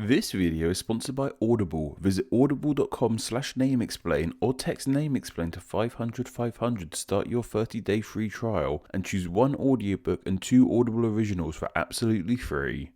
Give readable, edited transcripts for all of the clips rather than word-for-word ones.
This video is sponsored by Audible. Visit audible.com/nameexplain or text nameexplain to 500 500 to start your 30-day free trial and choose one audiobook and 2 Audible originals for absolutely free.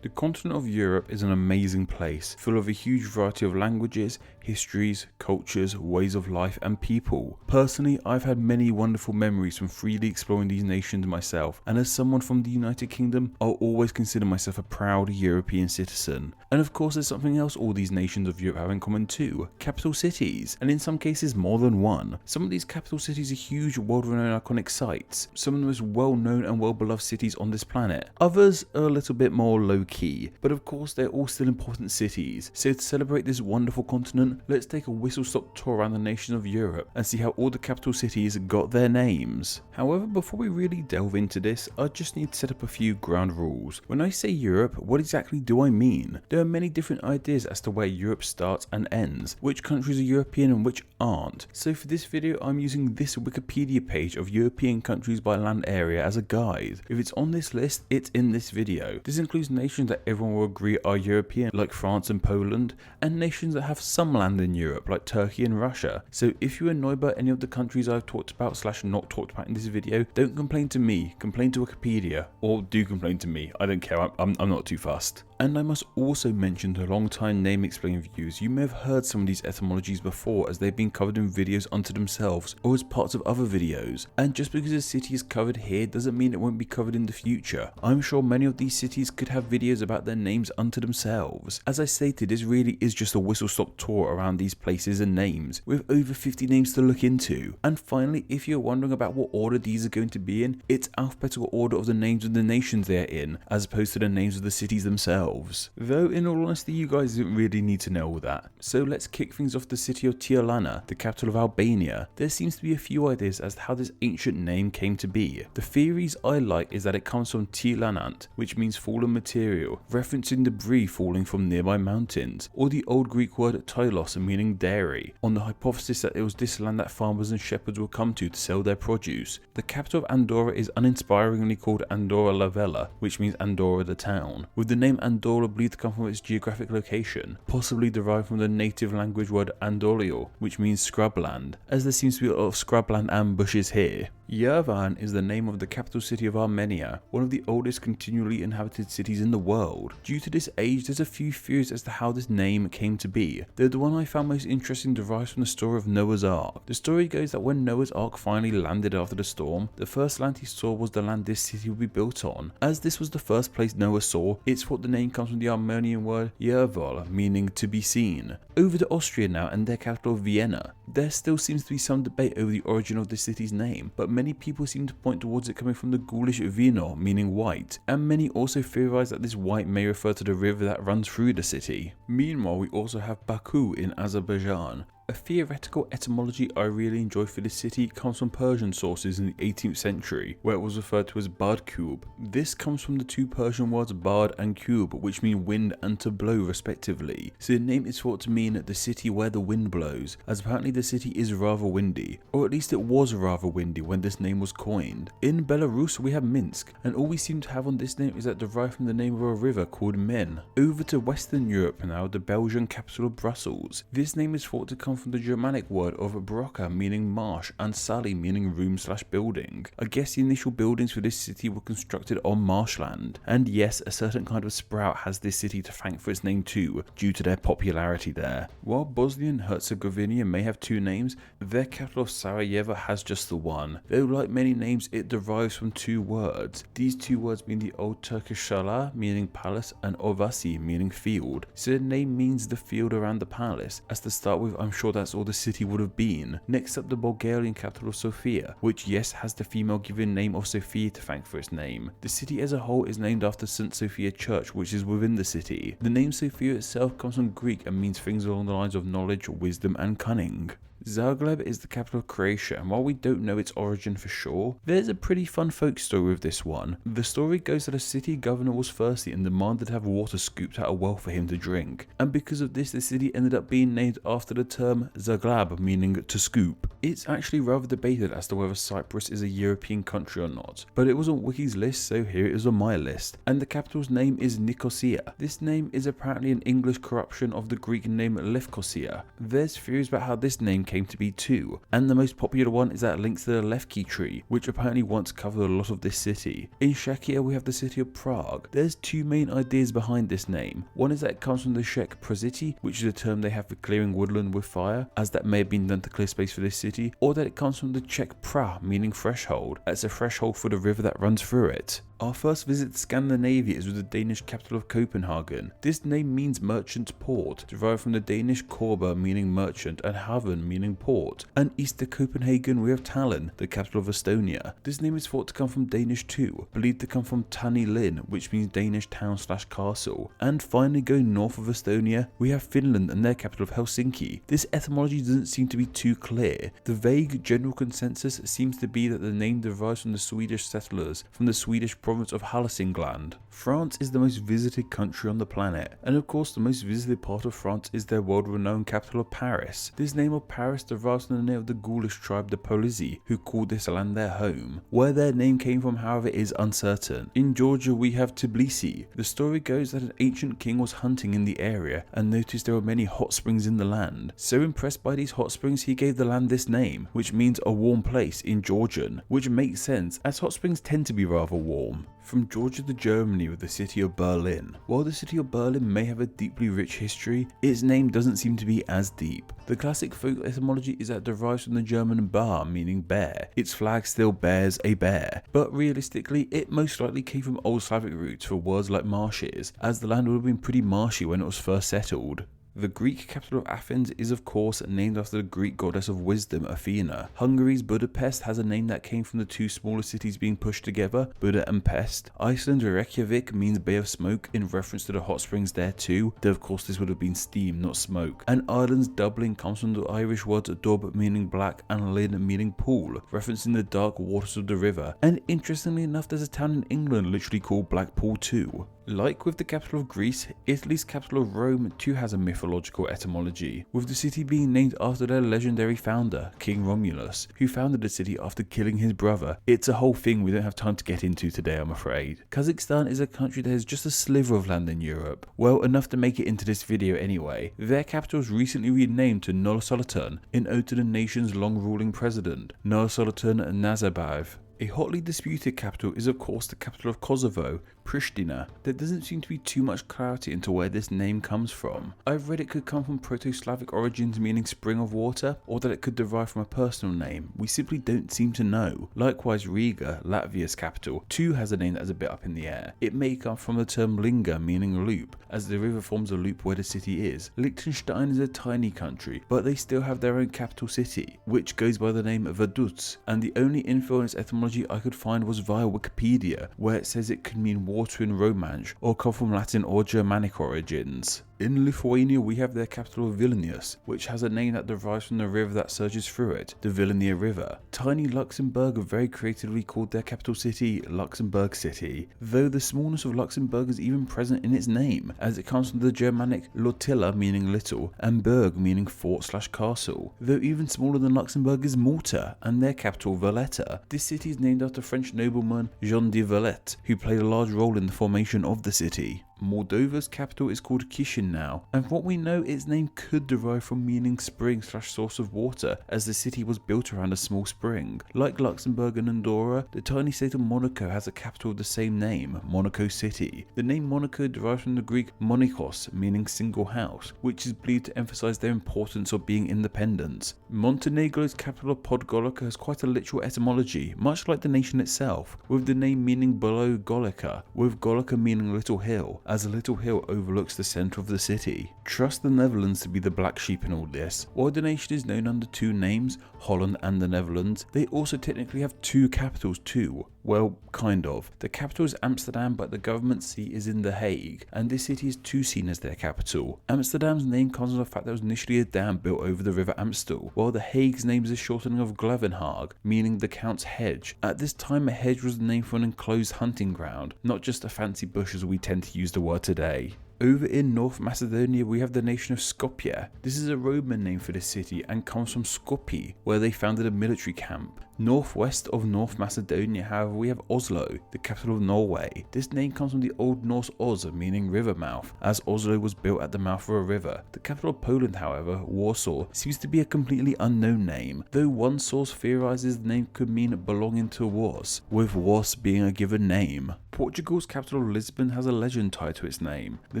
The continent of Europe is an amazing place, full of a huge variety of languages, histories, cultures, ways of life and people. Personally, I've had many wonderful memories from freely exploring these nations myself, and as someone from the United Kingdom, I'll always consider myself a proud European citizen. And of course there's something else all these nations of Europe have in common too: capital cities, and in some cases more than one. Some of these capital cities are huge, world-renowned iconic sites, some of the most well-known and well-beloved cities on this planet. Others are a little bit more low-key, but of course they're all still important cities. So to celebrate this wonderful continent, let's take a whistle-stop tour around the nation of Europe and see how all the capital cities got their names. However, before we really delve into this, I just need to set up a few ground rules. When I say Europe, what exactly do I mean? There are many different ideas as to where Europe starts and ends, which countries are European and which aren't. So for this video, I'm using this Wikipedia page of European countries by land area as a guide. If it's on this list, it's in this video. This includes nations that everyone will agree are European, like France and Poland, and nations that have some land in Europe, like Turkey and Russia. So if you're annoyed by any of the countries I've talked about / not talked about in this video, don't complain to me, complain to Wikipedia, or do complain to me, I don't care, I'm not too fussed. And I must also mention to long-time name explain viewers, you may have heard some of these etymologies before as they've been covered in videos unto themselves or as parts of other videos. And just because a city is covered here doesn't mean it won't be covered in the future. I'm sure many of these cities could have videos about their names unto themselves. As I stated, this really is just a whistle-stop tour around these places and names, with over 50 names to look into. And finally, if you're wondering about what order these are going to be in, it's alphabetical order of the names of the nations they're in, as opposed to the names of the cities themselves. Though in all honesty, you guys didn't really need to know all that. So let's kick things off the city of Tirana, the capital of Albania. There seems to be a few ideas as to how this ancient name came to be. The theories I like is that it comes from Tilanant, which means fallen material, referencing debris falling from nearby mountains, or the old Greek word tylos meaning dairy, on the hypothesis that it was this land that farmers and shepherds would come to sell their produce. The capital of Andorra is uninspiringly called Andorra la Vella, which means Andorra the town, with the name Andorra believed to come from its geographic location, possibly derived from the native language word Andolio, which means scrubland, as there seems to be a lot of scrubland and bushes here. Yerevan is the name of the capital city of Armenia, one of the oldest continually inhabited cities in the world. Due to this age, there's a few theories as to how this name came to be, though the one I found most interesting derives from the story of Noah's Ark. The story goes that when Noah's Ark finally landed after the storm, the first land he saw was the land this city would be built on. As this was the first place Noah saw, it's thought the name comes from the Armenian word Yerval, meaning to be seen. Over to Austria now and their capital Vienna. There still seems to be some debate over the origin of this city's name, but many people seem to point towards it coming from the Gaulish vino, meaning white, and many also theorize that this white may refer to the river that runs through the city. Meanwhile, we also have Baku in Azerbaijan. A theoretical etymology I really enjoy for this city comes from Persian sources in the 18th century, where it was referred to as Bardkub. This comes from the two Persian words Bard and Kub, which mean wind and to blow respectively. So the name is thought to mean the city where the wind blows, as apparently the city is rather windy, or at least it was rather windy when this name was coined. In Belarus we have Minsk, and all we seem to have on this name is that derived from the name of a river called Men. Over to Western Europe now, the Belgian capital of Brussels. This name is thought to come from the Germanic word of Broca meaning marsh and Sali meaning room/building. I guess the initial buildings for this city were constructed on marshland, and yes, a certain kind of sprout has this city to thank for its name too, due to their popularity there. While Bosnia and Herzegovina may have 2 names, their capital of Sarajevo has just the one, though like many names it derives from 2 words. These 2 words being the old Turkish Sala meaning palace and Ovasi meaning field, so the name means the field around the palace. As to start with, I'm sure that's all the city would have been. Next up, the Bulgarian capital of Sofia, which yes has the female given name of Sophia to thank for its name. The city as a whole is named after St. Sophia Church, which is within the city. The name Sophia itself comes from Greek and means things along the lines of knowledge, wisdom and cunning. Zagreb is the capital of Croatia, and while we don't know its origin for sure, there's a pretty fun folk story with this one. The story goes that a city governor was thirsty and demanded to have water scooped out a well for him to drink, and because of this the city ended up being named after the term Zagreb, meaning to scoop. It's actually rather debated as to whether Cyprus is a European country or not, but it was on Wiki's list, so here it is on my list. And the capital's name is Nicosia. This name is apparently an English corruption of the Greek name Lefkosia. There's theories about how this name came to be too, and the most popular one is that it links to the Levki tree, which apparently once covered a lot of this city. In Czechia we have the city of Prague. There's two main ideas behind this name. One is that it comes from the Czech prasity, which is a term they have for clearing woodland with fire, as that may have been done to clear space for this city, or that it comes from the Czech pra, meaning threshold. That's a threshold for the river that runs through it. Our first visit to Scandinavia is with the Danish capital of Copenhagen. This name means merchant's port, derived from the Danish korba meaning merchant and haven meaning port. And east of Copenhagen we have Tallinn, the capital of Estonia. This name is thought to come from Danish too, believed to come from Tani Linn, which means Danish town / castle. And finally going north of Estonia, we have Finland and their capital of Helsinki. This etymology doesn't seem to be too clear. The vague general consensus seems to be that the name derives from the Swedish settlers from the Swedish province of Hälsingland. France is the most visited country on the planet, and of course the most visited part of France is their world-renowned capital of Paris. This name of Paris derives from the name of the Gaulish tribe the Polizzi, who called this land their home. Where their name came from, however, is uncertain. In Georgia we have Tbilisi. The story goes that an ancient king was hunting in the area and noticed there were many hot springs in the land. So impressed by these hot springs he gave the land this name, which means a warm place in Georgian, which makes sense as hot springs tend to be rather warm. From Georgia to Germany with the city of Berlin. While the city of Berlin may have a deeply rich history, its name doesn't seem to be as deep. The classic folk etymology is that it derives from the German Bar, meaning bear. Its flag still bears a bear, but realistically it most likely came from Old Slavic roots for words like marshes, as the land would have been pretty marshy when it was first settled. The Greek capital of Athens is of course named after the Greek goddess of wisdom, Athena. Hungary's Budapest has a name that came from the two smaller cities being pushed together, Buda and Pest. Iceland's Reykjavik means Bay of Smoke in reference to the hot springs there too, though of course this would have been steam, not smoke. And Ireland's Dublin comes from the Irish words dub meaning black and linn meaning pool, referencing the dark waters of the river. And interestingly enough, there's a town in England literally called Blackpool too. Like with the capital of Greece, Italy's capital of Rome too has a mythological etymology, with the city being named after their legendary founder, King Romulus, who founded the city after killing his brother. It's a whole thing we don't have time to get into today, I'm afraid. Kazakhstan is a country that has just a sliver of land in Europe, well enough to make it into this video anyway. Their capital was recently renamed to Nur-Sultan in ode to the nation's long-ruling president, Nur-Sultan Nazarbayev. A hotly disputed capital is of course the capital of Kosovo, Pristina. There doesn't seem to be too much clarity into where this name comes from. I've read it could come from Proto-Slavic origins meaning spring of water, or that it could derive from a personal name. We simply don't seem to know. Likewise Riga, Latvia's capital, too has a name that is a bit up in the air. It may come from the term linga meaning loop, as the river forms a loop where the city is. Liechtenstein is a tiny country, but they still have their own capital city, which goes by the name Vaduz, and the only info on its etymology I could find was via Wikipedia, where it says it could mean water in Romansh or come from Latin or Germanic origins. In Lithuania we have their capital of Vilnius, which has a name that derives from the river that surges through it, the Vilnia River. Tiny Luxembourg very creatively called their capital city Luxembourg City, though the smallness of Luxembourg is even present in its name, as it comes from the Germanic Lotilla meaning little and Burg meaning fort / castle, though even smaller than Luxembourg is Malta and their capital Valletta. This city is named after French nobleman Jean de Valette, who played a large role in the formation of the city. Moldova's capital is called Chisinau, and from what we know its name could derive from meaning spring / source of water, as the city was built around a small spring. Like Luxembourg and Andorra, the tiny state of Monaco has a capital of the same name, Monaco City. The name Monaco derives from the Greek monikos, meaning single house, which is believed to emphasize their importance of being independent. Montenegro's capital of Podgorica has quite a literal etymology, much like the nation itself, with the name meaning below Golica, with Golica meaning little hill, as a little hill overlooks the centre of the city. Trust the Netherlands to be the black sheep in all this. While the nation is known under two names, Holland and the Netherlands, they also technically have two capitals too. Well, kind of. The capital is Amsterdam, but the government seat is in The Hague, and this city is too seen as their capital. Amsterdam's name comes from the fact there was initially a dam built over the river Amstel, while The Hague's name is a shortening of Glevenhaag, meaning the Count's Hedge. At this time, a hedge was the name for an enclosed hunting ground, not just a fancy bush as we tend to use the word today. Over in North Macedonia, we have the nation of Skopje. This is a Roman name for this city and comes from Skopje, where they founded a military camp. Northwest of North Macedonia, however, we have Oslo, the capital of Norway. This name comes from the Old Norse Os, meaning river mouth, as Oslo was built at the mouth of a river. The capital of Poland, however, Warsaw, seems to be a completely unknown name, though one source theorizes the name could mean belonging to Wars, with Wars being a given name. Portugal's capital Lisbon has a legend tied to its name. The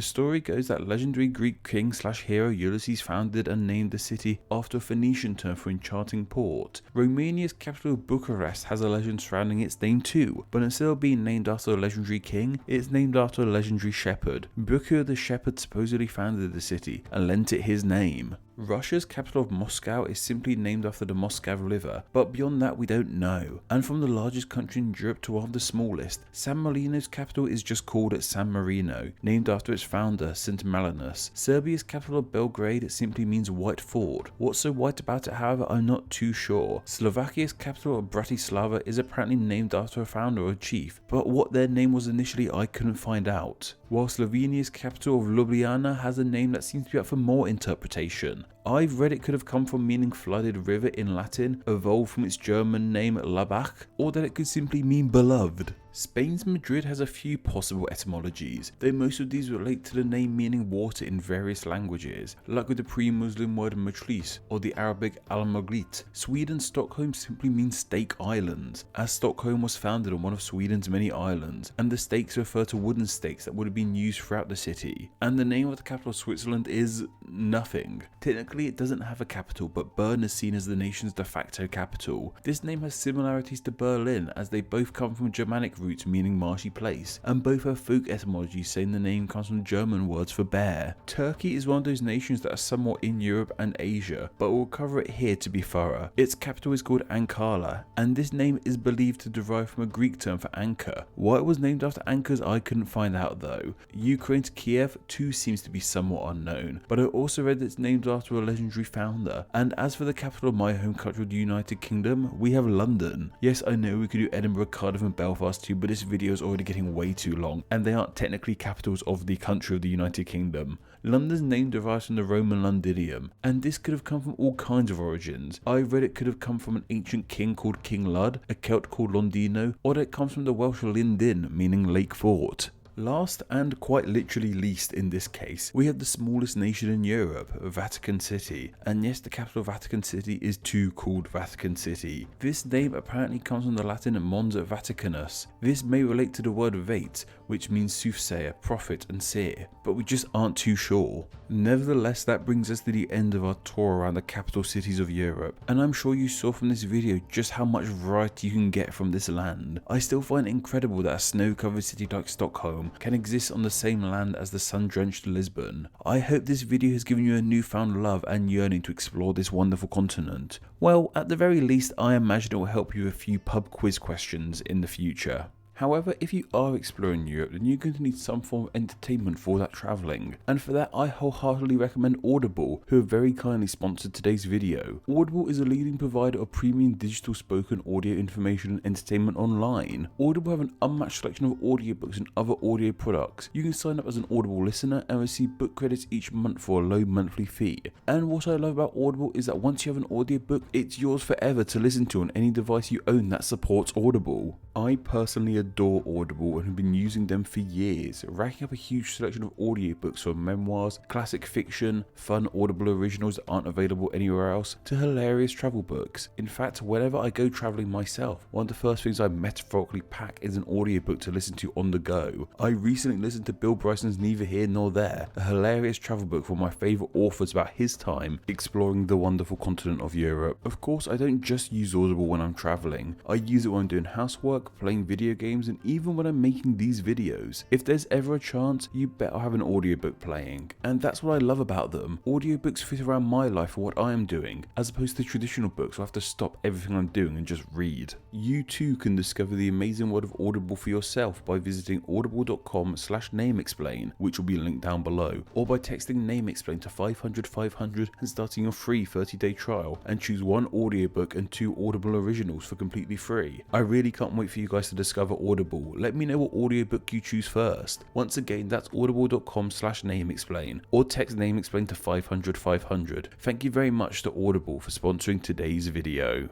story goes that legendary Greek king/hero Ulysses founded and named the city after a Phoenician term for enchanting port. Romania's capital Bucharest has a legend surrounding its name too, but instead of being named after a legendary king, it's named after a legendary shepherd. Bukur the shepherd supposedly founded the city and lent it his name. Russia's capital of Moscow is simply named after the Moscow River, but beyond that we don't know. And from the largest country in Europe to one of the smallest, San Marino's capital is just called San Marino, named after its founder, St. Malinus. Serbia's capital of Belgrade simply means white fort. What's so white about it, however, I'm not too sure. Slovakia's capital of Bratislava is apparently named after a founder or chief, but what their name was initially I couldn't find out. While Slovenia's capital of Ljubljana has a name that seems to be up for more interpretation. I've read it could have come from meaning flooded river in Latin, evolved from its German name Labach, or that it could simply mean beloved. Spain's Madrid has a few possible etymologies, though most of these relate to the name meaning water in various languages, like with the pre-Muslim word Majlis or the Arabic Al-Maglit. Sweden's Stockholm simply means Stake Islands, as Stockholm was founded on one of Sweden's many islands, and the stakes refer to wooden stakes that would have been used throughout the city. And the name of the capital of Switzerland is nothing. Technically it doesn't have a capital, but Bern is seen as the nation's de facto capital. This name has similarities to Berlin, as they both come from Germanic roots meaning marshy place, and both have folk etymologies saying the name comes from German words for bear. Turkey is one of those nations that are somewhat in Europe and Asia, but we'll cover it here to be thorough. Its capital is called Ankara, and this name is believed to derive from a Greek term for anchor. Why it was named after anchors I couldn't find out though. Ukraine's Kiev too seems to be somewhat unknown, but I also read that it's named after a legendary founder. And as for the capital of my home country, the United Kingdom, we have London. Yes, I know we could do Edinburgh, Cardiff and Belfast too, but this video is already getting way too long, and they aren't technically capitals of the country of the United Kingdom. London's name derives from the Roman Londinium, and this could have come from all kinds of origins. I read it could have come from an ancient king called King Lud, a Celt called Londino, or that it comes from the Welsh Lindin, meaning lake fort. Last and quite literally least in this case, we have the smallest nation in Europe, Vatican City. And yes, the capital of Vatican City is too called Vatican City. This name apparently comes from the Latin Mons Vaticanus. This may relate to the word vate, which means soothsayer, prophet and seer, but we just aren't too sure. Nevertheless, that brings us to the end of our tour around the capital cities of Europe, and I'm sure you saw from this video just how much variety you can get from this land. I still find it incredible that a snow-covered city like Stockholm can exist on the same land as the sun-drenched Lisbon. I hope this video has given you a newfound love and yearning to explore this wonderful continent. Well, at the very least, I imagine it will help you with a few pub quiz questions in the future. However, if you are exploring Europe, then you're going to need some form of entertainment for that travelling. And for that, I wholeheartedly recommend Audible, who have very kindly sponsored today's video. Audible is a leading provider of premium digital spoken audio information and entertainment online. Audible have an unmatched selection of audiobooks and other audio products. You can sign up as an Audible listener and receive book credits each month for a low monthly fee. And what I love about Audible is that once you have an audiobook, it's yours forever to listen to on any device you own that supports Audible. I personally adore Audible and have been using them for years, racking up a huge selection of audiobooks from memoirs, classic fiction, fun Audible originals that aren't available anywhere else, to hilarious travel books. In fact, whenever I go travelling myself, one of the first things I metaphorically pack is an audiobook to listen to on the go. I recently listened to Bill Bryson's Neither Here Nor There, a hilarious travel book from my favourite authors about his time exploring the wonderful continent of Europe. Of course, I don't just use Audible when I'm travelling. I use it when I'm doing housework, playing video games, games, and even when I'm making these videos. If there's ever a chance, you bet I'll have an audiobook playing. And that's what I love about them. Audiobooks fit around my life for what I am doing, as opposed to traditional books where I have to stop everything I'm doing and just read. You too can discover the amazing world of Audible for yourself by visiting audible.com/nameexplain, which will be linked down below, or by texting NameExplain to 500 500 and starting your free 30-day trial, and choose one audiobook and 2 Audible originals for completely free. I really can't wait for you guys to discover Audible. Let me know what audiobook you choose first. Once again, that's audible.com/nameexplain, or text NameExplain to 500 500. Thank you very much to Audible for sponsoring today's video.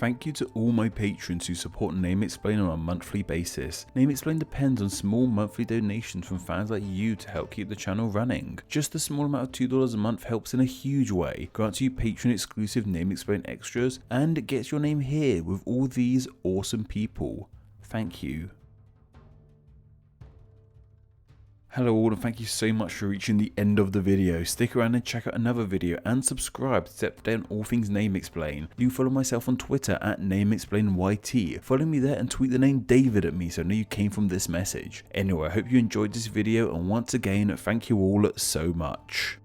Thank you to all my patrons who support NameExplain on a monthly basis. NameExplain depends on small monthly donations from fans like you to help keep the channel running. Just a small amount of $2 a month helps in a huge way, grants you patron exclusive NameExplain extras, and it gets your name here with all these awesome people. Thank you. Hello all, and thank you so much for reaching the end of the video. Stick around and check out another video, and subscribe to step down all things NameExplain. Do follow myself on Twitter at NameExplainYT. Follow me there and tweet the name David at me so I know you came from this message. Anyway, I hope you enjoyed this video, and once again, thank you all so much.